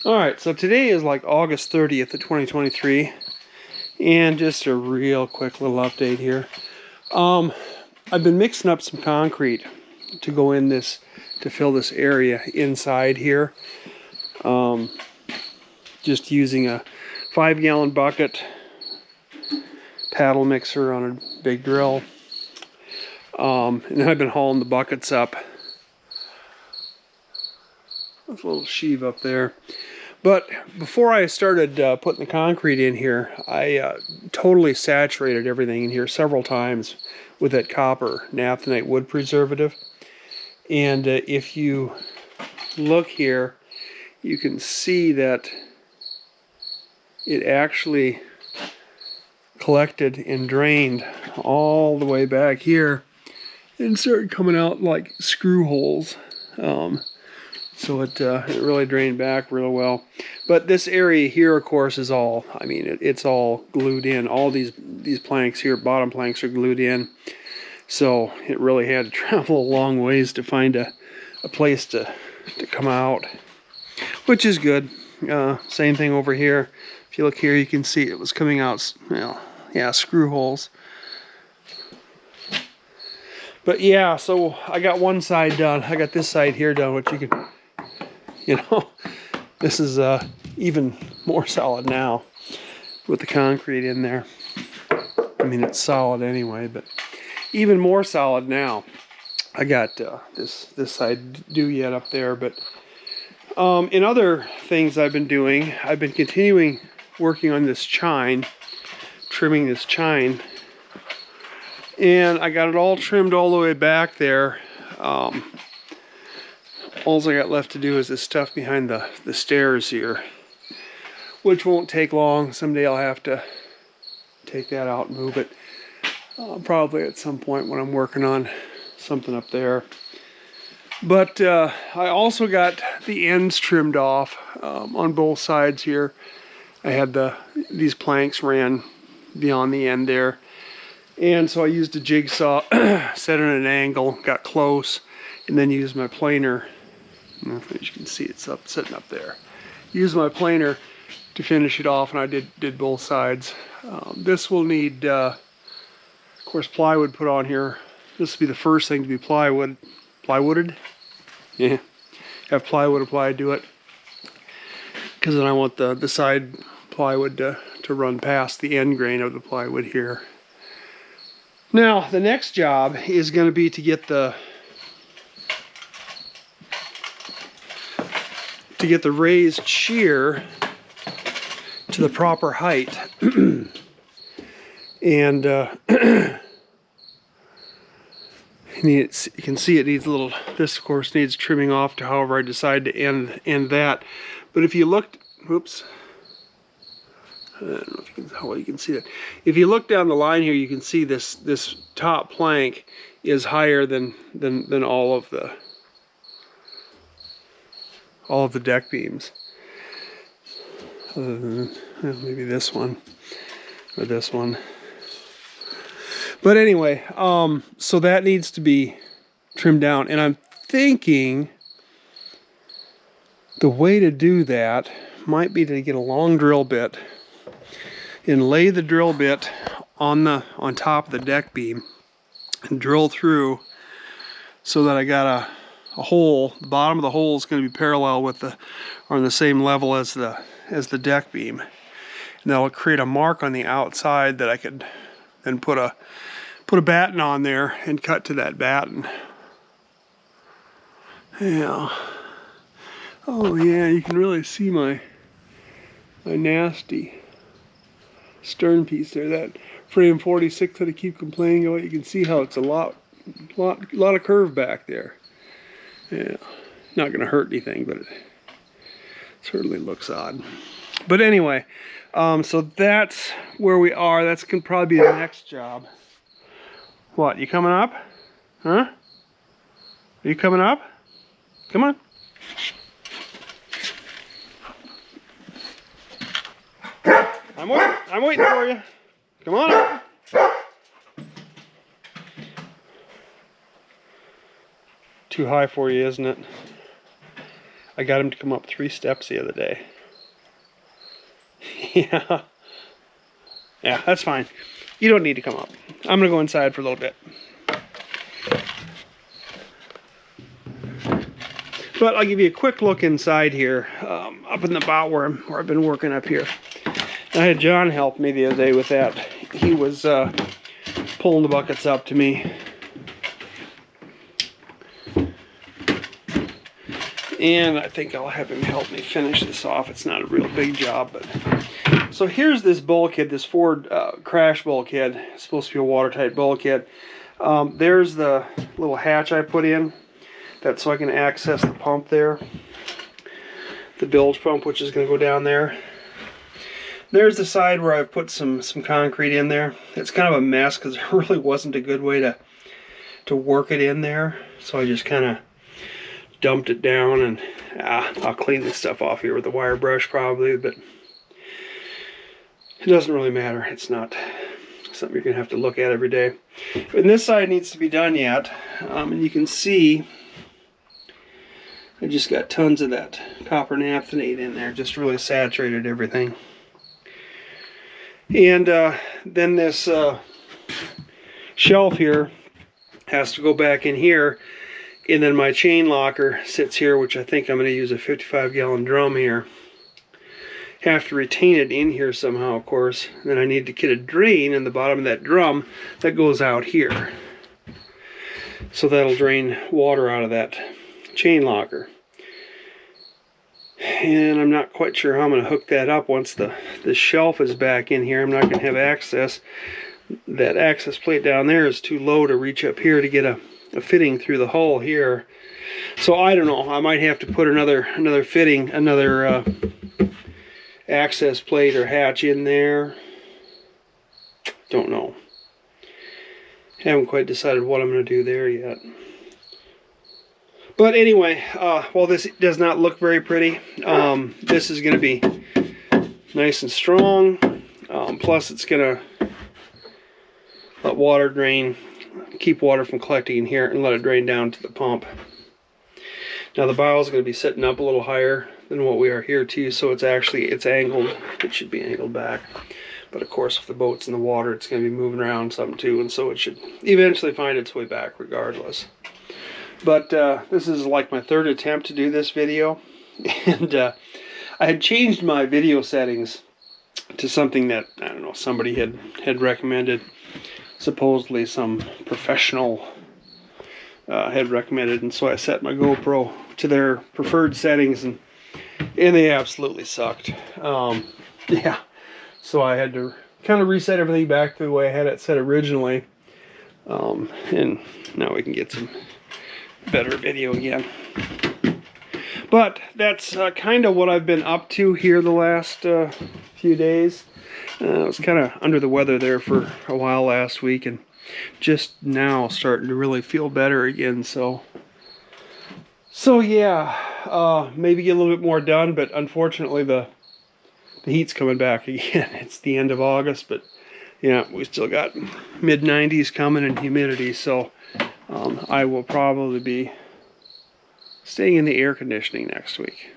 Alright, so today is like August 30th of 2023, and just a real quick little update here. I've been mixing up some concrete to go in this, to fill this area inside here. Just using a 5-gallon bucket, paddle mixer on a big drill. And then I've been hauling the buckets up. There's a little sheave up there. But before I started putting the concrete in here, I totally saturated everything in here several times with that copper naphthenite wood preservative. And if you look here, you can see that it actually collected and drained all the way back here and started coming out like screw holes. So it really drained back real well. But this area here, of course, is all, I mean, it's all glued in. All these planks here, bottom planks, are glued in. So it really had to travel a long ways to find a place to come out, which is good. Same thing over here. If you look here, you can see it was coming out, well, yeah, screw holes. But yeah, so I got one side done. I got this side here done, which you can, you know, this is even more solid now with the concrete in there. I mean, it's solid anyway, but even more solid now. I got this side due yet up there, but in other things I've been doing, I've been continuing working on this chine, trimming this chine, and I got it all trimmed all the way back there. All I got left to do is this stuff behind the stairs here, which won't take long. Someday I'll have to take that out and move it. Probably at some point when I'm working on something up there. But I also got the ends trimmed off on both sides here. I had these planks ran beyond the end there. And so I used a jigsaw, set it at an angle, got close, and then used my planer. As you can see, it's sitting up there. Used my planer to finish it off, and I did both sides. This will need, of course, plywood put on here. This will be the first thing to be plywooded. Yeah, have plywood applied to it, because then I want the side plywood to run past the end grain of the plywood here. Now, the next job is going to be to get the raised shear to the proper height. And you can see it needs a little, this of course needs trimming off to however I decide to end that. But if you looked, whoops, I don't know if you can, how well you can see that. If you look down the line here, you can see this top plank is higher than all of the deck beams. Other than maybe this one or this one. But anyway, so that needs to be trimmed down, and I'm thinking the way to do that might be to get a long drill bit and lay the drill bit on top of the deck beam and drill through so that I got a hole. The bottom of the hole is going to be parallel with or on the same level as the deck beam, and that'll create a mark on the outside that I could then put a batten on there and cut to that batten. Yeah. Oh yeah, you can really see my nasty stern piece there. That frame 46 that I keep complaining about. You can see how it's a lot of curve back there. Yeah. Not going to hurt anything, but it certainly looks odd. But anyway, so that's where we are. That's going to probably be the next job. What, you coming up? Huh? Are you coming up? Come on. I'm waiting for you. Come on up. Too high for you, isn't it? I got him to come up 3 steps the other day. Yeah. Yeah, that's fine. You don't need to come up. I'm going to go inside for a little bit. But I'll give you a quick look inside here, up in the bow where I've been working up here. I had John help me the other day with that. He was pulling the buckets up to me. And I think I'll have him help me finish this off. It's not a real big job, but... So here's this bulkhead, this Ford crash bulkhead. It's supposed to be a watertight bulkhead. There's the little hatch I put in. That's so I can access the pump there. The bilge pump, which is going to go down there. There's the side where I've put some concrete in there. It's kind of a mess because there really wasn't a good way to work it in there. So I just kind of dumped it down, and I'll clean this stuff off here with a wire brush probably, but it doesn't really matter. It's not something you're going to have to look at every day. And this side needs to be done yet. And you can see I just got tons of that copper naphthenate in there. Just really saturated everything. And then this shelf here has to go back in here. And then my chain locker sits here, which I think I'm going to use a 55-gallon drum here. Have to retain it in here somehow, of course. And then I need to get a drain in the bottom of that drum that goes out here. So that'll drain water out of that chain locker. And I'm not quite sure how I'm going to hook that up once the shelf is back in here. I'm not going to have access. That access plate down there is too low to reach up here to get a fitting through the hole here. So I don't know. I might have to put another fitting, another access plate or hatch in there. Don't know. Haven't quite decided what I'm going to do there yet. But anyway, while this does not look very pretty, this is going to be nice and strong. Plus it's going to let water drain, keep water from collecting in here, and let it drain down to the pump. Now the bow is going to be sitting up a little higher than what we are here too, so it's angled. It should be angled back. But of course, if the boat's in the water, it's going to be moving around some too, and so it should eventually find its way back regardless. But this is like my 3rd attempt to do this video, and I had changed my video settings to something that, I don't know, somebody had recommended. Supposedly some professional had recommended, and so I set my GoPro to their preferred settings, and they absolutely sucked. Yeah, so I had to kind of reset everything back to the way I had it set originally, and now we can get some better video again. But that's kind of what I've been up to here the last few days. I was kind of under the weather there for a while last week, and just now starting to really feel better again. So yeah, maybe get a little bit more done, but unfortunately the heat's coming back again. It's the end of August, but yeah, we still got mid-90s coming and humidity, so I will probably be staying in the air conditioning next week.